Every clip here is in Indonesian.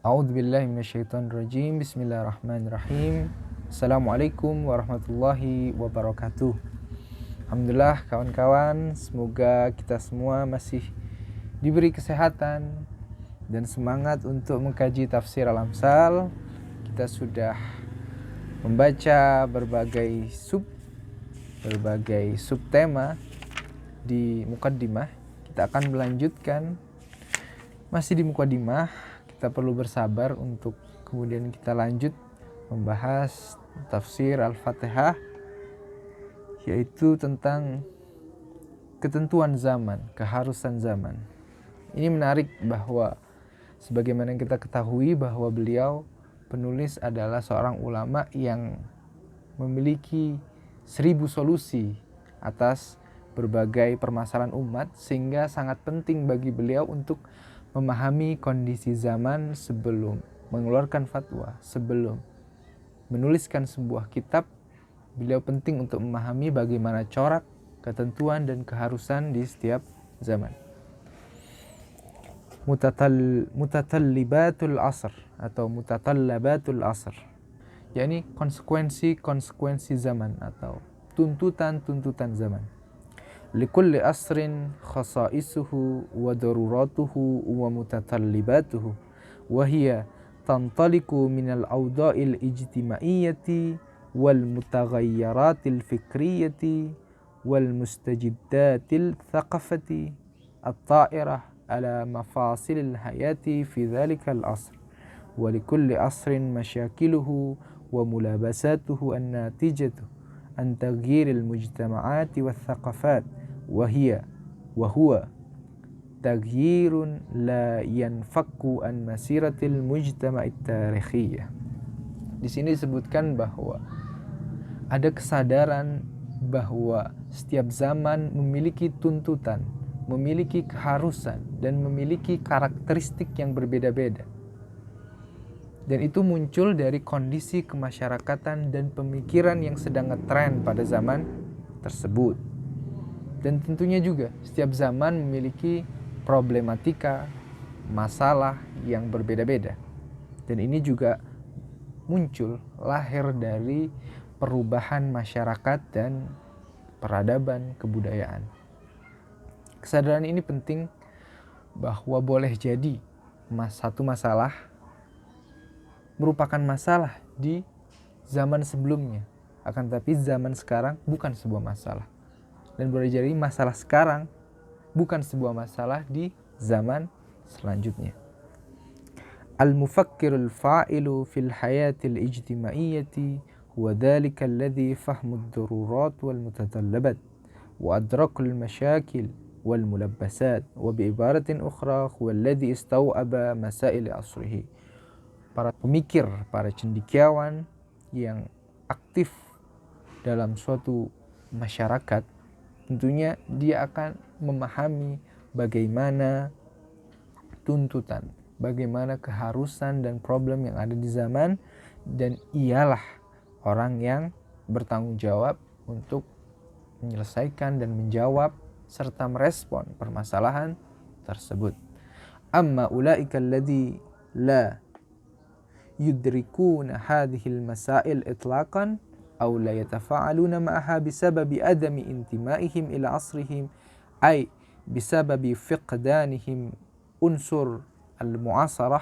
A'udzubillahi minasyaitonirrajim. Bismillahirrahmanirrahim. Assalamualaikum warahmatullahi wabarakatuh. Alhamdulillah kawan-kawan, semoga kita semua masih diberi kesehatan dan semangat untuk mengkaji tafsir Al-Amsal. Kita sudah membaca berbagai subtema di mukaddimah. Kita akan melanjutkan masih di mukaddimah. Kita perlu bersabar untuk kemudian kita lanjut membahas tafsir Al-Fatihah, yaitu tentang ketentuan zaman, keharusan zaman. Ini menarik bahwa sebagaimana yang kita ketahui bahwa beliau penulis adalah seorang ulama yang memiliki 1000 solusi atas berbagai permasalahan umat, sehingga sangat penting bagi beliau untuk memahami kondisi zaman sebelum mengeluarkan fatwa, sebelum menuliskan sebuah kitab. Beliau penting untuk memahami bagaimana corak, ketentuan, dan keharusan di setiap zaman. Mutatallibatul asr atau mutatallabatul asr, yakni konsekuensi zaman atau tuntutan zaman. Likulli asrin khasaisuhu wa daruratuhu wa mutatalibatuhu wa hiya tantaliku minal awda'il ijtima'iyyati wal mutaghayyaratil fikriyati wal mustajiddatil thaqafati at-ta'irah ala mafasilil hayati fi dhalikal asr wa likulli asrin masyakiluhu wa mulabasatuhu an-natijatu an taghyiril mujtama'ati wath thaqafat وهو تغيير لا ينفك عن مسيرة المجتمع التاريخية. Di sini disebutkan bahwa ada kesadaran bahwa setiap zaman memiliki tuntutan, memiliki keharusan, dan memiliki karakteristik yang berbeda-beda. Dan itu muncul dari kondisi kemasyarakatan dan pemikiran yang sedang ngetren pada zaman tersebut. Dan tentunya juga setiap zaman memiliki problematika, masalah yang berbeda-beda. Dan ini juga muncul, lahir dari perubahan masyarakat dan peradaban kebudayaan. Kesadaran ini penting bahwa boleh jadi satu masalah merupakan masalah di zaman sebelumnya, akan tapi zaman sekarang bukan sebuah masalah. Dan boleh jadi masalah sekarang bukan sebuah masalah di zaman selanjutnya. Al-mufakkirul fa'ilu fil hayatil ijtima'iyyati huwa dhalika alladhi fahmud darurat wal mutatallabat wa adrakul masyakil wal mulabbasat wa biibaratin ukhra huwa alladhi istaw'aba masail asrihi. Para pemikir, para cendekiawan yang aktif dalam suatu masyarakat, tentunya dia akan memahami bagaimana tuntutan, bagaimana keharusan dan problem yang ada di zaman, dan ialah orang yang bertanggung jawab untuk menyelesaikan dan menjawab serta merespon permasalahan tersebut. Amma ulaika alladhi la yudrikuna hadhil masail itlaqan أو لا يتفاعلون معها بسبب عدم انتمائهم إلى عصرهم أي بسبب فقدانهم عنصر المعاصرة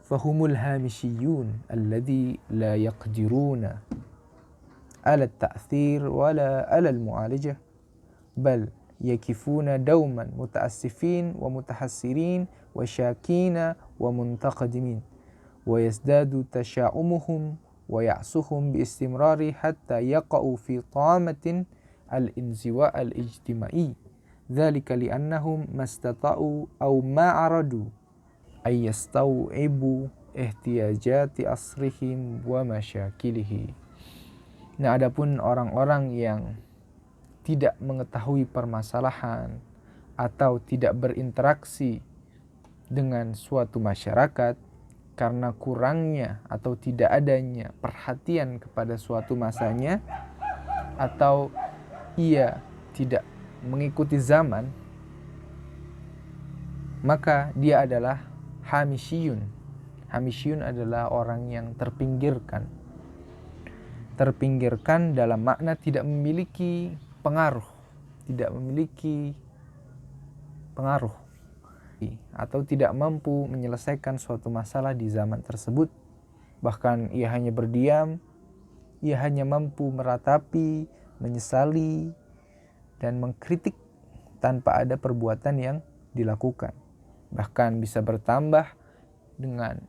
فهم الهامشيون الذي لا يقدرون على التأثير ولا على المعالجة بل يكفون دوما متأسفين ومتحسرين وشاكين ومنتقدمين ويزداد تشاؤمهم ويعصهم باستمرار حتى يقعوا في طامة الانزواء الاجتماعي ذلك لأنهم ما استطاعوا أو ما أرادوا أن يستوعبوا احتياجات عصرهم ومشاكله. Nah, adapun orang-orang yang tidak mengetahui permasalahan atau tidak berinteraksi dengan suatu masyarakat karena kurangnya atau tidak adanya perhatian kepada suatu masanya, atau ia tidak mengikuti zaman, maka dia adalah hamishiyun, Hamisyun adalah orang yang terpinggirkan. Terpinggirkan dalam makna tidak memiliki pengaruh, atau tidak mampu menyelesaikan suatu masalah di zaman tersebut. Bahkan ia hanya berdiam, ia hanya mampu meratapi, menyesali, dan mengkritik tanpa ada perbuatan yang dilakukan. Bahkan bisa bertambah dengan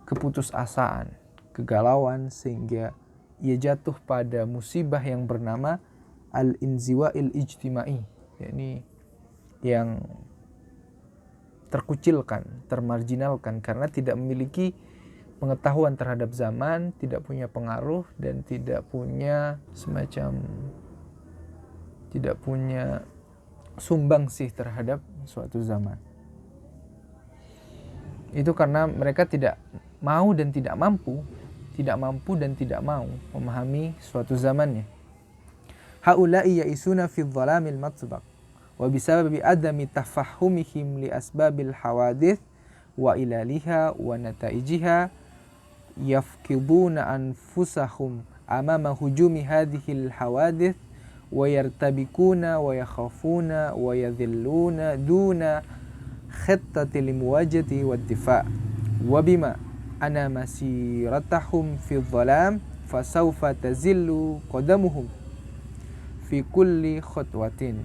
keputusasaan, kegalauan, sehingga ia jatuh pada musibah yang bernama al-inziwa'il ijtimai, yakni yang terkucilkan, termarginalkan karena tidak memiliki pengetahuan terhadap zaman, tidak punya pengaruh, dan tidak punya sumbangsih terhadap suatu zaman. Itu karena mereka tidak mau dan tidak mampu memahami suatu zamannya. Haula'i ya'isuna fi dhalamil matbaq wa bisababi adami tafahumihim li asbabil hawadith wa ilaliha wa nataijiha yafkiduna anfusahum amama hujumi hadhil hawadith wa yartabikuna wa yakhafuna wa yadhilluna duna khittati limuwajati wa difa' wa bima ana masiratahum fi dhalam fasawfa tazillu qadamuhum fi kulli khutwatin.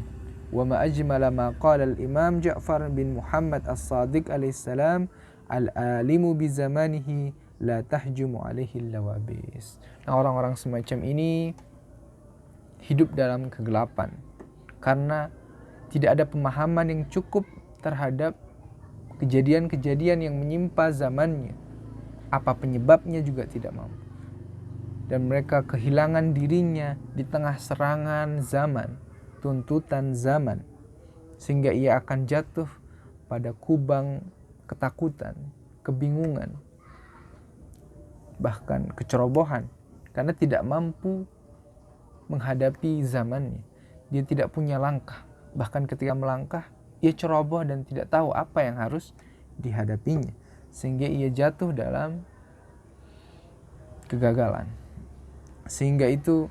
Wa ma ajmala ma qala al-imam Ja'far bin Muhammad as-Sadiq alaihi salam, al-alimu bi zamanihi la tahjumu alaihi lawabis. Nah, orang-orang semacam ini hidup dalam kegelapan karena tidak ada pemahaman yang cukup terhadap kejadian-kejadian yang menimpa zamannya. Apa penyebabnya juga tidak mampu. Dan mereka kehilangan dirinya di tengah serangan zaman, tuntutan zaman, sehingga ia akan jatuh pada kubang ketakutan, kebingungan, bahkan kecerobohan karena tidak mampu menghadapi zamannya. Dia tidak punya langkah, bahkan ketika melangkah ia ceroboh dan tidak tahu apa yang harus dihadapinya, sehingga ia jatuh dalam kegagalan. Sehingga itu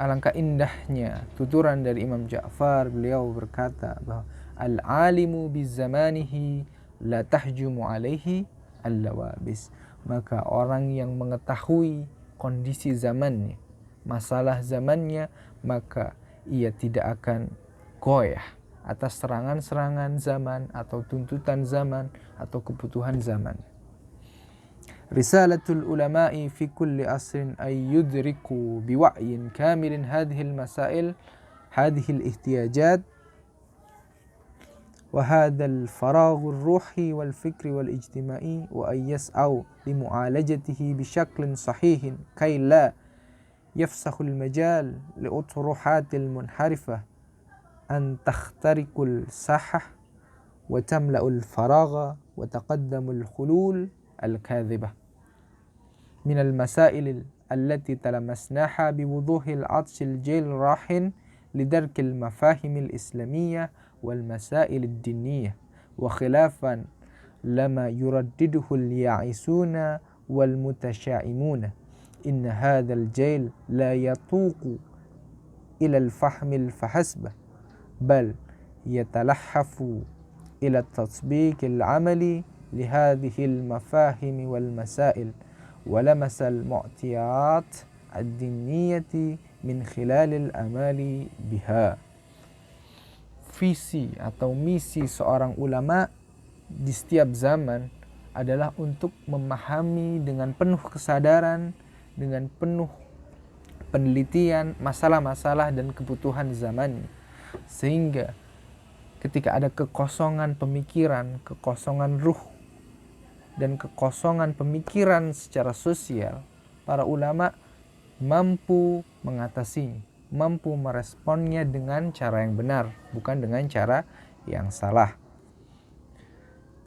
alangkah indahnya tuturan dari Imam Ja'far. Beliau berkata bahwa al-alimu bizamanihi la tahjumu alaihi al-lawabis. Maka orang yang mengetahui kondisi zamannya, masalah zamannya, maka ia tidak akan goyah atas serangan-serangan zaman atau tuntutan zaman atau kebutuhan zaman. Risalatul ulama'i fi kulli asrin ay yudriku biwa'yin kamilin hadhil masail, hadhil ihtiyajat wa hadhal faraghur ruhi wal fikri wal ijtimai wa ay yas'aw li mu'alajatihi bishaklin sahihin kay la yafsahul majal li utruhatil munharifah an takhtarikul sahah wa tamla'ul faragha wa taqaddamul khulul al-kadhibah من المسائل التي تلمسناها بوضوح العطش الجيل راح لدرك المفاهيم الإسلامية والمسائل الدينية وخلافا لما يردده اليائسون والمتشائمون. إن هذا الجيل لا يطوق إلى الفهم فحسب بل يتلحف إلى التطبيق العملي لهذه المفاهيم والمسائل ولمس المعطيات الدينية من خلال الأمال بها. Visi atau misi seorang ulama di setiap zaman adalah untuk memahami dengan penuh kesadaran, dengan penuh penelitian masalah-masalah dan kebutuhan zamannya, sehingga ketika ada kekosongan pemikiran, kekosongan ruh, dan kekosongan pemikiran secara sosial, para ulama mampu mengatasinya, mampu meresponnya dengan cara yang benar, bukan dengan cara yang salah.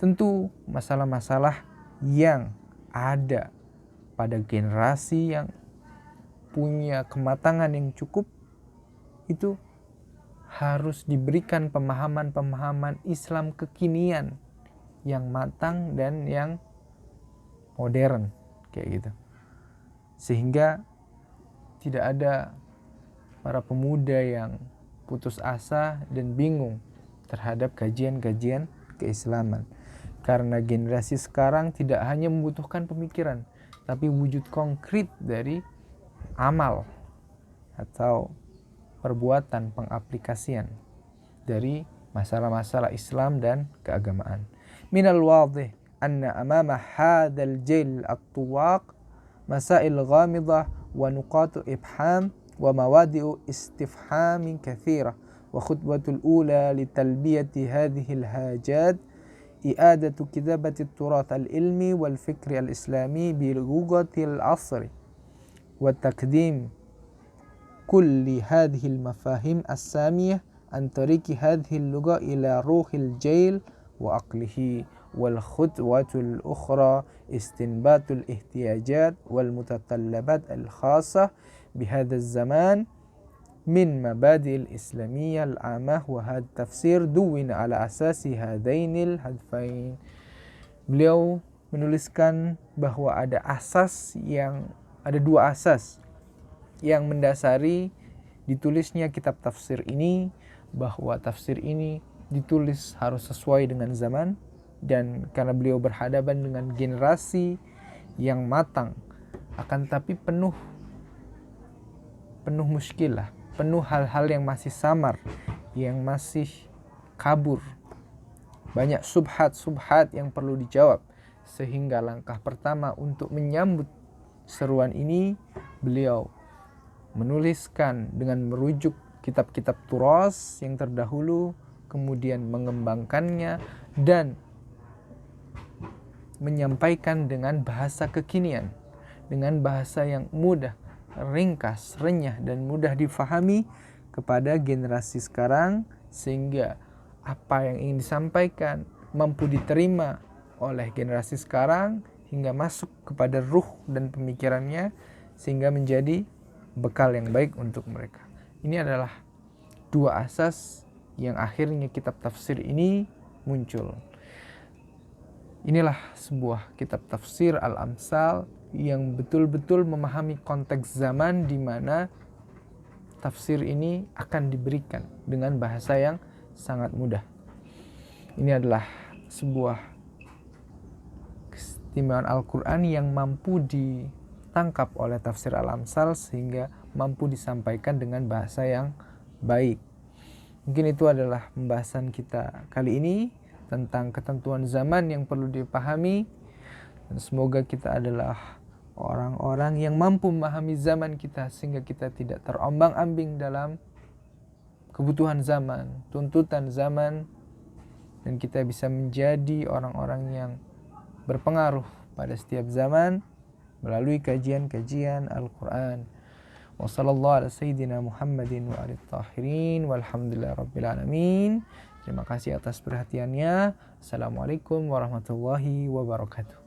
Tentu masalah-masalah yang ada pada generasi yang punya kematangan yang cukup itu harus diberikan pemahaman-pemahaman Islam kekinian yang matang dan yang modern kayak gitu. Sehingga tidak ada para pemuda yang putus asa dan bingung terhadap kajian-kajian keislaman. Karena generasi sekarang tidak hanya membutuhkan pemikiran, tapi wujud konkret dari amal atau perbuatan pengaplikasian dari masalah-masalah Islam dan keagamaan. Minal wadih anna amama hadzal jail at-tuwaq masail ghamidah wa nuqatu ibham wa mawadi'u istifhamin kathira wa khutbatul ula litalbiyati hadhihi al-hajat i'adatu kitabati at-turath al-ilmi wal fikri al-islami bi lughati al-'asr wa taqdim kulli hadhihi al-mafahim as-samiyah an tariqi hadhihi al-lugha ila ruhil jail wa aqlihi wal khutwatul ukhra istinbatul ihtiyajat wal mutatallabat al-khassah bihadha az-zaman min mabadi' al-islamiyyah al-'amah wa had tafsir duwina ala asasi hadainil hadfain. Beliau menuliskan bahwa ada dua asas yang mendasari ditulisnya kitab tafsir ini, bahwa tafsir ini ditulis harus sesuai dengan zaman, dan karena beliau berhadapan dengan generasi yang matang akan tapi penuh muskilah, penuh hal-hal yang masih samar, yang masih kabur, banyak subhat yang perlu dijawab. Sehingga langkah pertama untuk menyambut seruan ini, beliau menuliskan dengan merujuk kitab-kitab turas yang terdahulu, kemudian mengembangkannya dan menyampaikan dengan bahasa kekinian, dengan bahasa yang mudah, ringkas, renyah, dan mudah difahami kepada generasi sekarang, sehingga apa yang ingin disampaikan mampu diterima oleh generasi sekarang hingga masuk kepada ruh dan pemikirannya, sehingga menjadi bekal yang baik untuk mereka. Ini adalah dua asas yang akhirnya kitab tafsir ini muncul. Inilah sebuah kitab tafsir Al-Amsal yang betul-betul memahami konteks zaman di mana tafsir ini akan diberikan dengan bahasa yang sangat mudah. Ini adalah sebuah keistimewaan Al-Quran yang mampu ditangkap oleh tafsir Al-Amsal sehingga mampu disampaikan dengan bahasa yang baik. Mungkin itu adalah pembahasan kita kali ini tentang ketentuan zaman yang perlu dipahami, dan semoga kita adalah orang-orang yang mampu memahami zaman kita sehingga kita tidak terombang-ambing dalam kebutuhan zaman, tuntutan zaman, dan kita bisa menjadi orang-orang yang berpengaruh pada setiap zaman melalui kajian-kajian Al-Quran. Wa sallallahu ala sayyidina Muhammadin wa alihi tahirin walhamdulillahi rabbil alamin. Terima kasih atas perhatiannya. Assalamualaikum warahmatullahi wabarakatuh.